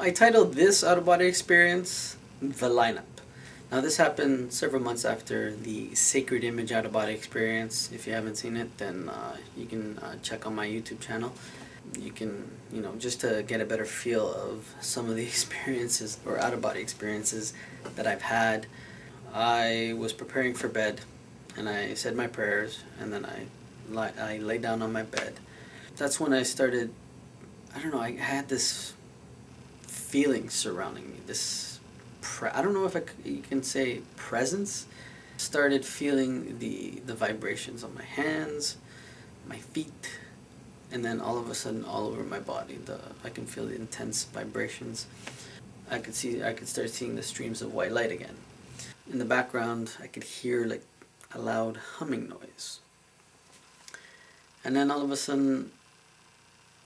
I titled this out-of-body experience The Lineup. Now this happened several months after the Sacred Image out-of-body experience. If you haven't seen it, then you can check on my YouTube channel. You can, just to get a better feel of some of the experiences or out-of-body experiences that I've had. I was preparing for bed and I said my prayers, and then I lay down on my bed. That's when I started, I don't know, I had this feeling surrounding me, this I don't know if you can say presence. Started feeling the vibrations on my hands, my feet, and then all of a sudden all over my body I can feel the intense vibrations. I could start seeing the streams of white light again. In the background I could hear like a loud humming noise. And then all of a sudden,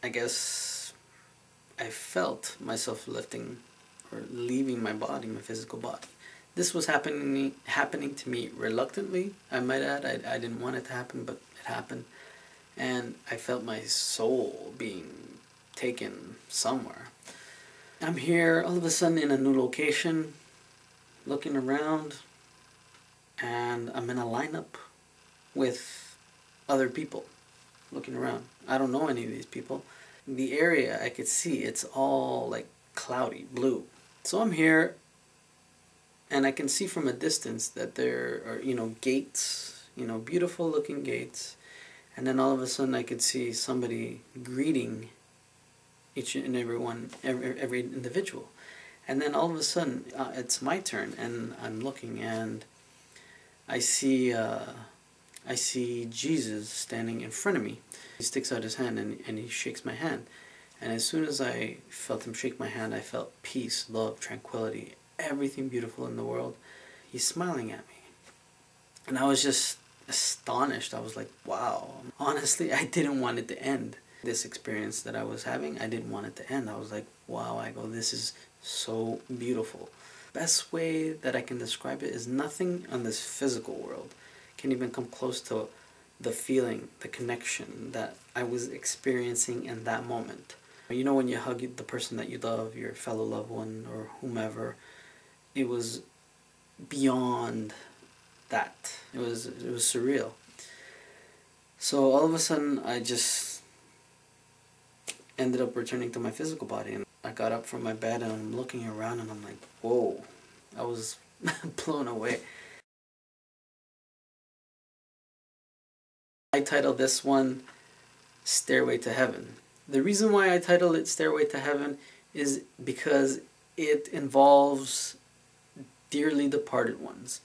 I guess I felt myself lifting or leaving my body, my physical body. This was happening to me reluctantly, I might add. I didn't want it to happen, but it happened. And I felt my soul being taken somewhere. I'm here all of a sudden in a new location, looking around, and I'm in a lineup with other people looking around. I don't know any of these people. The area I could see, it's all like cloudy blue. So I'm here and I can see from a distance that there are, gates, beautiful looking gates. And then all of a sudden I could see somebody greeting each and every individual. And then all of a sudden it's my turn and I'm looking and I see Jesus standing in front of me. He sticks out his hand and he shakes my hand. And as soon as I felt him shake my hand, I felt peace, love, tranquility, everything beautiful in the world. He's smiling at me. And I was just astonished. I was like, wow. Honestly, I didn't want it to end. This experience that I was having, I didn't want it to end. I was like, wow, I go, this is so beautiful. Best way that I can describe it is nothing on this physical world can even come close to the feeling, the connection that I was experiencing in that moment. When you hug the person that you love, your fellow loved one or whomever, it was beyond that. It was surreal. So all of a sudden I just ended up returning to my physical body, and I got up from my bed and I'm looking around and I'm like, whoa, I was blown away. I titled this one Stairway to Heaven. The reason why I titled it Stairway to Heaven is because it involves dearly departed ones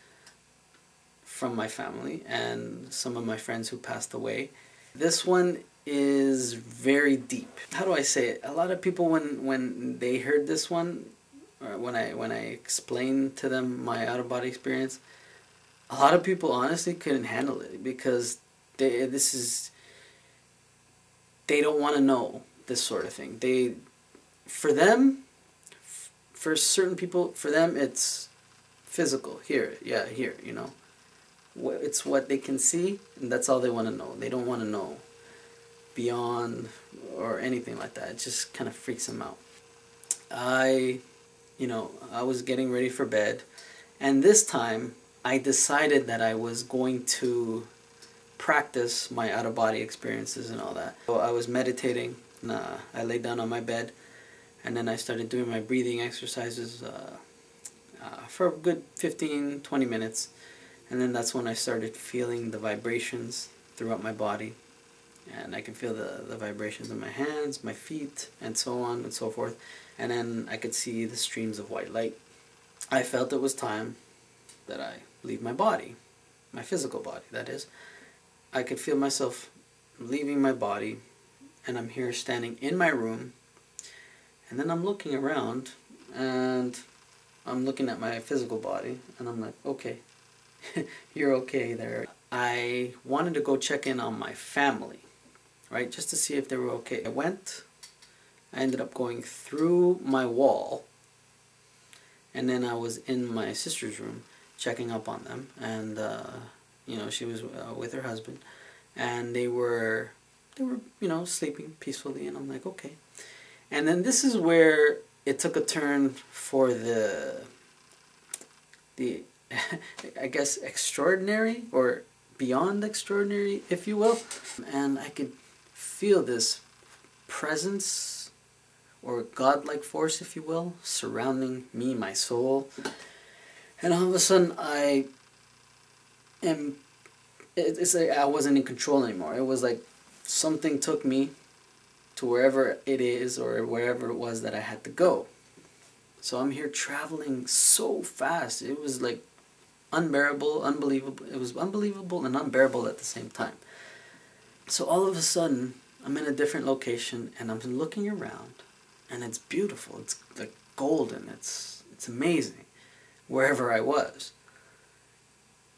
from my family and some of my friends who passed away. This one is very deep. How do I say it? A lot of people, when they heard this one, or when I explained to them my out-of-body experience, a lot of people honestly couldn't handle it because they don't want to know this sort of thing. For certain people, for them it's physical. Here, it's what they can see, and that's all they want to know. They don't want to know beyond or anything like that. It just kind of freaks them out. I was getting ready for bed, and this time I decided that I was going to practice my out-of-body experiences and all that. So I was meditating, and I laid down on my bed, and then I started doing my breathing exercises for a good 15-20 minutes, and then that's when I started feeling the vibrations throughout my body, and I could feel the vibrations in my hands, my feet, and so on and so forth, and then I could see the streams of white light. I felt it was time that I leave my body, my physical body, that is. I could feel myself leaving my body, and I'm here standing in my room, and then I'm looking around, and I'm looking at my physical body, and I'm like, okay, you're okay there. I wanted to go check in on my family, right, just to see if they were okay. I ended up going through my wall, and then I was in my sister's room checking up on them, and she was with her husband, and they were sleeping peacefully, and I'm like, okay. And then this is where it took a turn for the I guess extraordinary, or beyond extraordinary, if you will. And I could feel this presence, or godlike force, if you will, surrounding me, my soul. And all of a sudden it's like I wasn't in control anymore. It was like something took me to wherever it is, or wherever it was that I had to go. So I'm here traveling so fast. It was like unbearable, unbelievable. It was unbelievable and unbearable at the same time. So all of a sudden, I'm in a different location, and I'm looking around, and it's beautiful. It's like golden. It's amazing, wherever I was.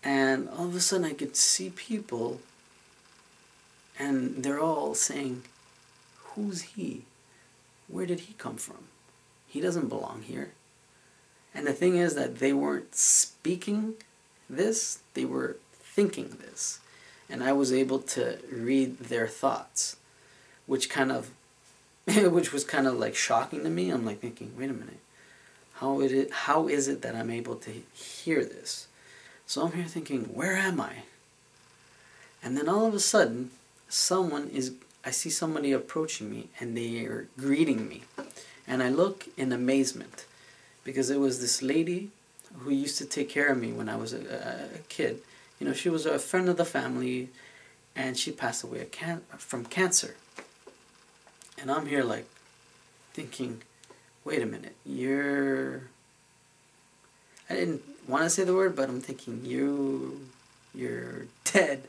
And all of a sudden, I could see people, and they're all saying, "Who's he? Where did he come from? He doesn't belong here." And the thing is that they weren't speaking this, they were thinking this. And I was able to read their thoughts, which was kind of like shocking to me. I'm like thinking, wait a minute, how is it that I'm able to hear this? So I'm here thinking, where am I? And then all of a sudden, I see somebody approaching me, and they are greeting me. And I look in amazement, because it was this lady who used to take care of me when I was a kid. You know, she was a friend of the family, and she passed away from cancer. And I'm here like thinking, wait a minute, I didn't want to say the word, but I'm thinking, you're dead.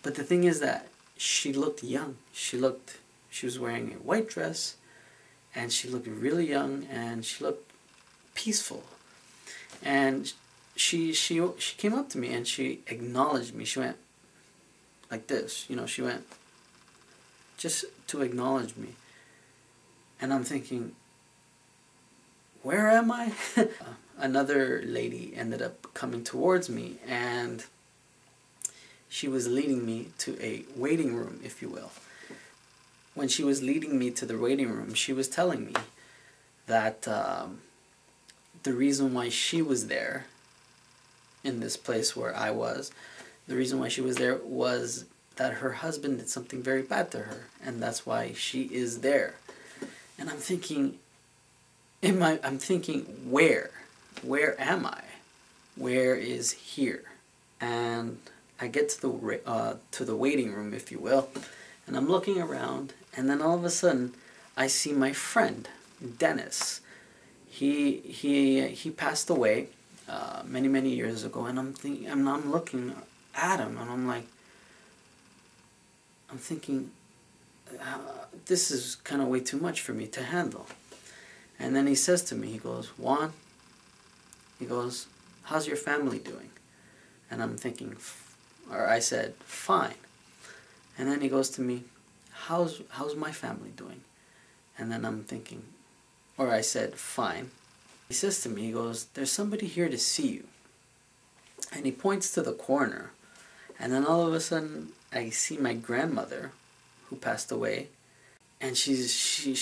But the thing is that she looked young. She was wearing a white dress, and she looked really young, and she looked peaceful. And she came up to me, and she acknowledged me. She went like this, you know, she went just to acknowledge me. And I'm thinking, where am I? Another lady ended up coming towards me, and she was leading me to a waiting room, if you will. When she was leading me to the waiting room, she was telling me that the reason why she was there in this place where I was, the reason why she was there was that her husband did something very bad to her, and that's why she is there. And I'm thinking, where am I? Where is here? And I get to the waiting room, if you will, and I'm looking around, and then all of a sudden, I see my friend Dennis. He passed away many years ago, and I'm looking at him, and I'm thinking, this is kind of way too much for me to handle. And then he says to me, he goes, "Juan," he goes, "how's your family doing?" And I'm thinking, or I said, "Fine." And then he goes to me, how's my family doing?" And then I'm thinking, or I said, "Fine." He says to me, he goes, "There's somebody here to see you." And he points to the corner. And then all of a sudden, I see my grandmother, who passed away, and she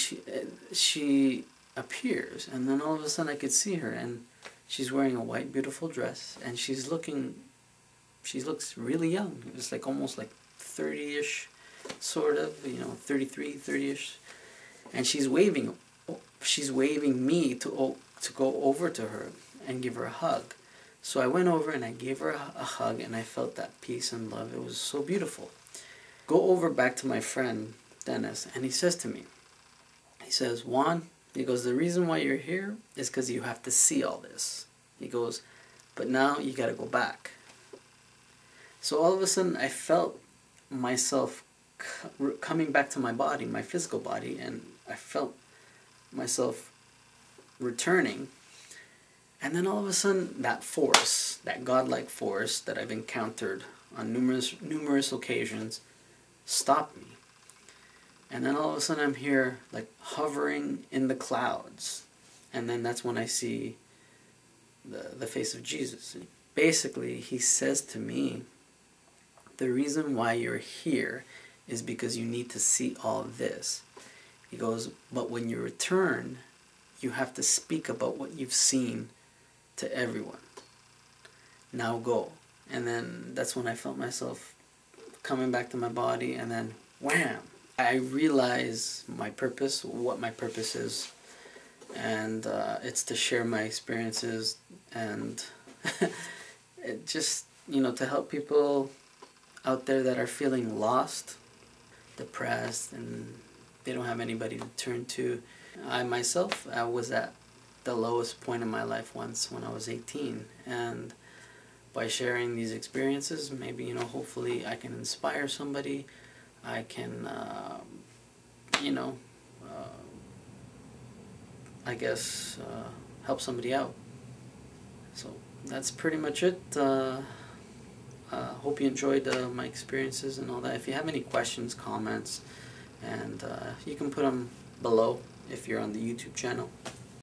appears. And then all of a sudden, I could see her, and she's wearing a white, beautiful dress, and she looks really young. It was like almost like 30-ish, sort of, 33, 30-ish. And she's waving me to go over to her and give her a hug. So I went over and I gave her a hug, and I felt that peace and love. It was so beautiful. Go over back to my friend Dennis, and he says to me, he says, "Juan," he goes, "the reason why you're here is because you have to see all this." He goes, "But now you got to go back." So all of a sudden, I felt myself coming back to my body, my physical body, and I felt myself returning. And then all of a sudden, that force, that godlike force that I've encountered on numerous occasions, stopped me. And then all of a sudden, I'm here, like, hovering in the clouds. And then that's when I see the face of Jesus. Basically, he says to me, the reason why you're here is because you need to see all this. He goes, but when you return, you have to speak about what you've seen to everyone. Now go. And then that's when I felt myself coming back to my body, and then wham! I realize my purpose, what my purpose is, and it's to share my experiences and it just, to help people out there that are feeling lost, depressed, and they don't have anybody to turn to. I myself, I was at the lowest point in my life once when I was 18, and by sharing these experiences, maybe, hopefully I can inspire somebody. I can, I guess, help somebody out. So that's pretty much it. Hope you enjoyed my experiences and all that. If you have any questions, comments, and you can put them below if you're on the YouTube channel.